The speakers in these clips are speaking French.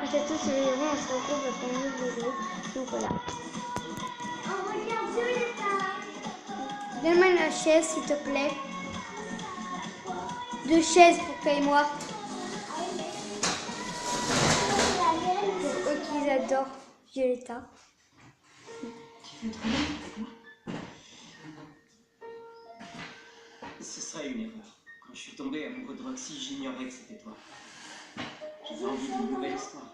toutes et tous, on se retrouve pour une nouvelle vidéo. Donc voilà. Oh, regarde, Violetta. Donne-moi une chaise, s'il te plaît. 2 chaises pour toi et moi. Pour eux qui adorent Violetta. Ce serait une erreur. Quand je suis tombé amoureux de Roxy, j'ignorais que c'était toi. J'avais envie d'une nouvelle histoire.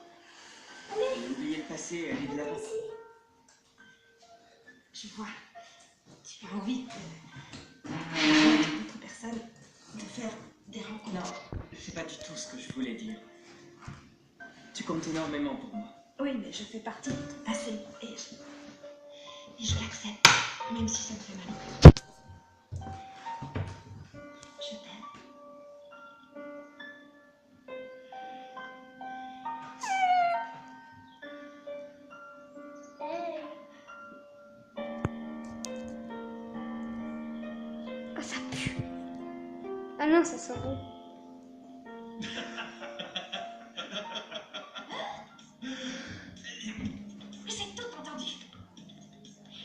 J'ai oublié le passé et aller de l'avant. Je vois. Tu as envie d'autres personnes, de faire des rencontres. Non, c'est pas du tout ce que je voulais dire. Tu comptes énormément pour moi. Oui, mais je fais partie de ton passé et je l'accepte, même si ça me fait mal au cœur. Je t'aime. Ah, ça pue. Ah non, ça sent bon. J'ai tout entendu.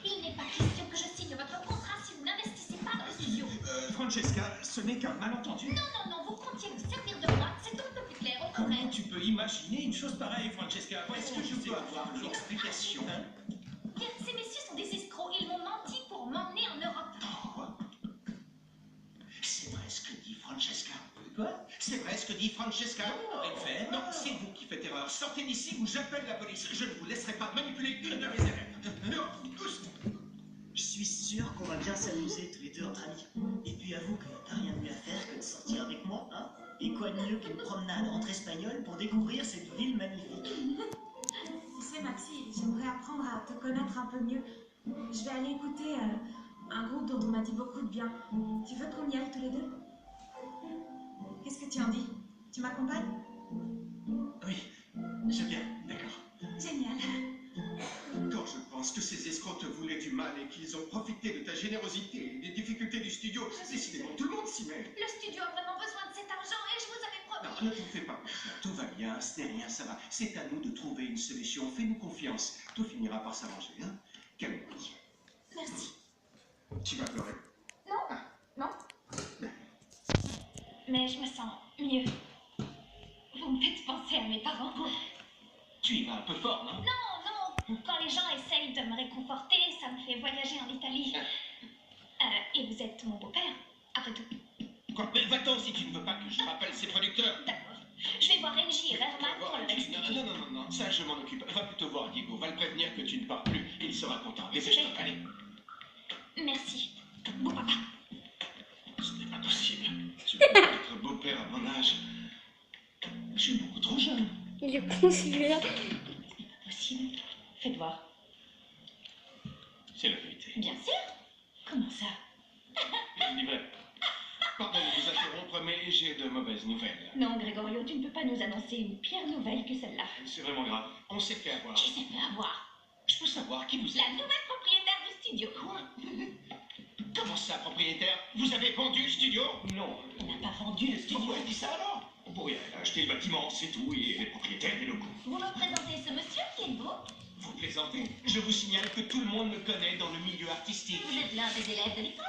Il n'est pas question que je signe votre contrat si vous n'investissez pas dans le studio. Francesca, ce n'est qu'un malentendu. Non, vous comptiez vous servir de moi. C'est un peu plus clair, on Comment pourrait. tu peux imaginer une chose pareille, Francesca? Est-ce que je peux avoir l'explication? Bien, ces messieurs sont des escrocs. Ils m'ont menti pour m'emmener en Europe. Quoi? C'est vrai ce que dit Francesca. Quoi? C'est vrai ce que dit Francesca. Enfer. Non, c'est vous qui faites erreur. Sortez d'ici ou j'appelle la police. Je ne vous laisserai pas manipuler une de mes élèves. Je suis sûr qu'on va bien s'amuser tous les deux entre amis. Et puis avoue que t'as rien de mieux à faire que de sortir avec moi, hein? Et quoi de mieux qu'une promenade entre Espagnols pour découvrir cette ville magnifique? Tu sais, Maxi, j'aimerais apprendre à te connaître un peu mieux. Je vais aller écouter un groupe dont on m'a dit beaucoup de bien. Tu veux qu'on y aille tous les deux? Qu'est-ce que tu en dis? Tu m'accompagnes? Oui, je viens, d'accord. Génial. Quand je pense que ces escrocs te voulaient du mal et qu'ils ont profité de ta générosité et des difficultés du studio, décidément tout le monde s'y mêle. Le studio a vraiment besoin de cet argent et je vous avais Non, promis. ne t'en fais pas pour ça. Tout va bien, ce n'est rien, ça va. C'est à nous de trouver une solution. Fais-nous confiance. Tout finira par s'arranger, hein? Calme-toi. Merci. Tu vas pleurer. Non. Mais je me sens mieux. Vous me faites penser à mes parents. Tu y vas un peu fort, non? Non. Quand les gens essayent de me réconforter, ça me fait voyager en Italie. Et vous êtes mon beau-père, après tout. Quoi? Mais va-t'en si tu ne veux pas que je rappelle ses producteurs. D'accord. Je vais voir NJ et Herman pour leur expliquer. Non, ça je m'en occupe. Va plutôt voir Diego. Va le prévenir que tu ne pars plus. Il sera content. Dépêche-toi, allez. Merci. Beau papa. Ce n'est pas possible. Tu peux pas être beau-père à mon âge. Je suis beaucoup trop jeune. Il est con celui-là. Possible. Faites voir. C'est la vérité. Bien sûr. Comment ça? Livré. Pardon de vous interrompre, mais j'ai de mauvaises nouvelles. Non, Gregorio, tu ne peux pas nous annoncer une pire nouvelle que celle-là. C'est vraiment grave. On s'est fait avoir. Qui s'est fait avoir? Je peux savoir qui vous êtes? La nouvelle propriétaire du studio. Quoi? Comment ça, propriétaire? Vous avez vendu le studio? Non. On n'a pas vendu le studio. Pourquoi elle dit ça alors? On pourrait acheter le bâtiment, c'est tout, et les propriétaires des locaux. Vous me présentez ce monsieur qui est beau. Vous plaisantez? Je vous signale que tout le monde me connaît dans le milieu artistique. Vous êtes l'un des élèves de l'école.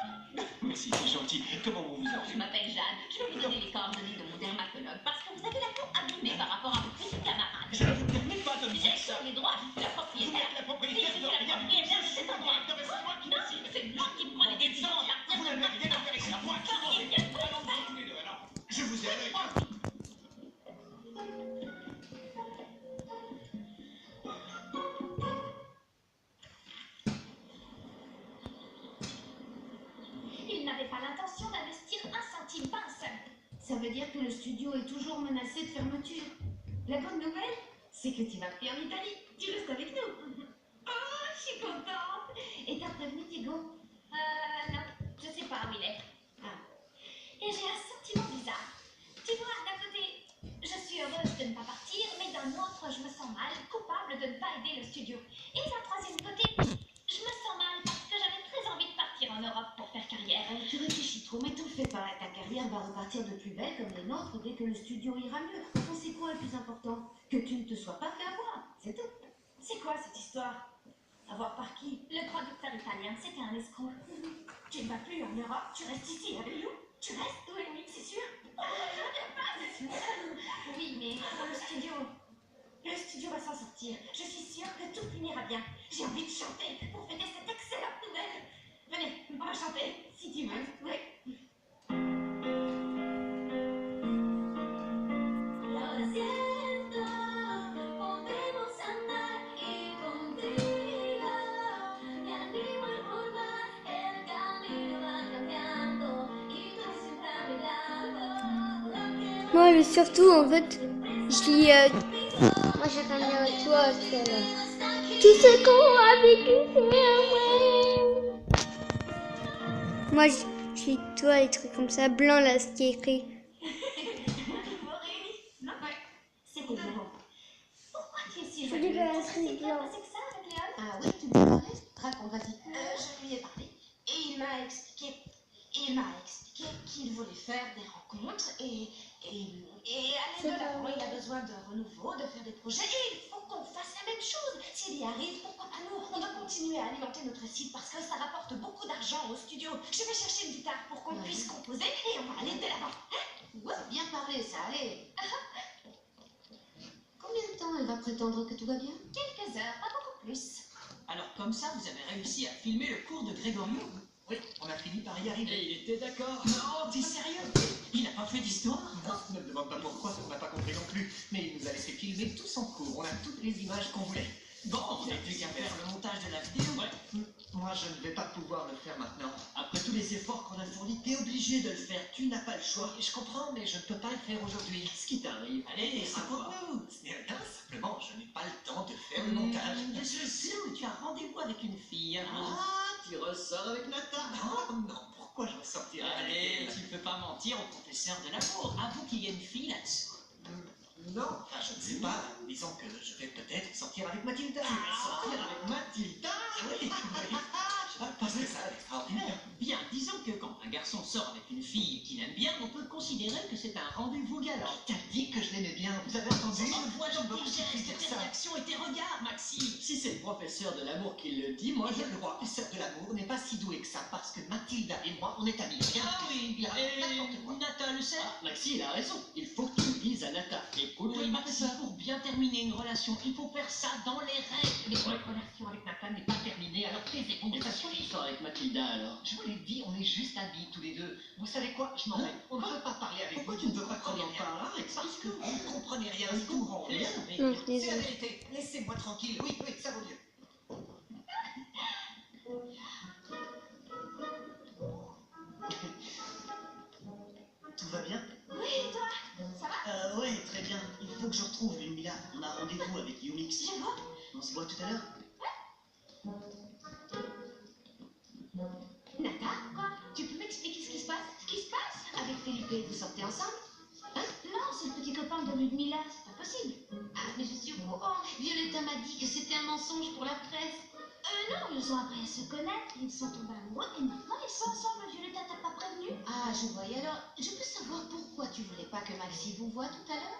Merci, c'est gentil. Comment vous vous Je appelez? m'appelle Jeanne. Je vais vous donner les coordonnées de mon dermatologue parce que vous avez la peau abîmée par rapport à vos petits camarades. Je ne vous permets pas de me dire ça. J'ai les droits de la Vous propriétaire. êtes la propriétaire de rien. La propriétaire de cet endroit. Non, mais c'est moi qui Non, décide. c'est moi qui prends les décisions à partir Vous de n'avez rien à faire ici. Moi qui m'en vais. maintenant. Allons-y tous les deux, alors. Je vous ai à l'œil. Il n'avait pas l'intention d'investir un centime, pas un seul. Ça veut dire que le studio est toujours menacé de fermeture. La bonne nouvelle, c'est que tu vas plus en Italie. Tu restes avec nous. Oh, je suis contente. Et t'as prévenu Diego? Non, je sais pas où il est. Ah. Et j'ai un sentiment bizarre. Tu vois, d'un côté, je suis heureuse de ne pas partir, mais d'un autre, je me sens mal, coupable de ne pas aider le studio. Et d'un troisième côté, je me sens mal parce que j'avais très envie de partir en Europe pour faire carrière. Tu réfléchis trop, mais t'en fais pas. Ta carrière va repartir de plus belle comme les nôtres dès que le studio ira mieux. Au fond, c'est quoi le plus important? Que tu ne te sois pas fait Savoir par qui? Le producteur italien, c'était un escroc. Tu ne vas plus en Europe, tu restes ici avec nous? Tu restes? Oui, oui, c'est sûr. Oh, je ne viens pas, c'est sûr. Oui, mais pour le studio va s'en sortir. Je suis sûre que tout finira bien. J'ai envie de chanter pour fêter cette excellente nouvelle. Venez, on va chanter, si tu veux. Oui. Lo siento, podemos andar y contigo. Y animo a formar, el camino va cambiando. Y tú siempre a mi lado. Moi, le surtout, en fait, je lis. Moi, j'ai quand même toi, celle-là. Tout ce qu'on a vécu, c'est vrai. Moi, je lis toi, les trucs comme ça, blanc, là, ce qui est écrit. Non, ouais. C'était bon. Pourquoi tu es si Je joyeuse? dis pas un Qu'est-ce qui truc s'est bien blanc. passé que ça avec Léon? Ah oui, tu veux parler? Raconte, vas-y. Je lui ai parlé et il m'a expliqué qu'il voulait faire des rencontres et aller de l'avant. Il a besoin de renouveau, de faire des projets et il faut qu'on fasse la même chose. S'il y arrive, pourquoi pas nous? On doit continuer à alimenter notre site parce que ça rapporte beaucoup d'argent au studio. Je vais chercher une guitare pour qu'on puisse composer et on va aller de l'avant. C'est bien parlé, ça, allez. Combien de temps elle va prétendre que tout va bien? Quelques heures, pas beaucoup plus. Alors comme ça, vous avez réussi à filmer le cours de Gregorio? Oui, on a fini par y arriver. Et il était d'accord. Non, t'es sérieux? Il n'a pas fait d'histoire? Non, ne me demande pas pourquoi, ça ne m'a pas compris non plus. Mais il nous a laissé filmer tout son cours. On a toutes les images qu'on voulait. Bon, on n'a plus qu'à faire le montage de la vidéo. Ouais. Moi, je ne vais pas pouvoir le faire maintenant. Après tous les efforts qu'on a fournis, t'es obligé de le faire. Tu n'as pas le choix. Je comprends, mais je ne peux pas le faire aujourd'hui. Ce qui t'arrive. Allez, raconte-nous. Ce n'est rien, simplement, je n'ai pas le temps de faire le montage. Je sais, mais tu as rendez-vous avec une fille. Hein. Ah, tu ressors avec Nata? Oh non, pourquoi je ressortirais avec Allez, elle? tu ne peux pas mentir au professeur de l'amour. Avoue qu'il y a une fille là-dessous. Non, enfin, je ne sais pas. Disons que je vais peut-être sortir avec Mathilda. Sortir avec Mathilda? Oui, oui. Parce que ça, extraordinaire. Bien, disons que quand un garçon sort avec une fille qu'il aime bien, on peut considérer que c'est un rendez-vous galant. Qui t'a dit que je l'aimais bien? Vous avez entendu? Je vois dans Je ne tes peux pas gestes, dire tes ça. réactions et tes regards, Maxime. Si c'est le professeur de l'amour qui le dit, moi je Le professeur de l'amour n'est pas si doué que ça, parce que Mathilda et moi, on est amis. Rien Ah de plus. oui, Il a n'importe quoi. Nata le sait. Maxi, il a raison. Il faut que tu le dises à Nata. Écoute Oui, le Maxime, professeur. pour bien terminer une relation, il faut faire ça dans les règles. Mais votre relation avec Nata n'est pas terminée, alors taisez-vous. Et pourquoi tu sors avec Mathilda alors? Je vous l'ai dit, on est juste amis tous les deux. Vous savez quoi? Je m'en vais. On ne peut pas parler avec Pourquoi vous. tu ne veux pas qu'on comprenez en rien. parle? Arrête, Parce que explique-nous. vous ne comprenez rien Parce du qu'on tout. comprend Eh bien, rien. Non, c'est la désolé. vérité. Laissez-moi tranquille. Oui, oui, ça vaut mieux. Tout va bien? Oui, et toi? Ça va? Ouais, très bien. Il faut que je retrouve Lumila. On a rendez-vous avec Unix. Je vois. On se voit tout à l'heure? Nata, quoi? Tu peux m'expliquer ce qui se passe? Ce qui se passe? Avec Felipe, vous sortez ensemble? Hein? Non, c'est le petit copain de Ludmilla, c'est pas possible. Ah, mais je suis au courant. Violetta m'a dit que c'était un mensonge pour la presse. Non, ils ont appris à se connaître, ils sont tombés amoureux et maintenant ils sont ensemble. Violetta t'a pas prévenu? Ah, je vois. Et alors, je peux savoir pourquoi tu voulais pas que Maxi vous voie tout à l'heure?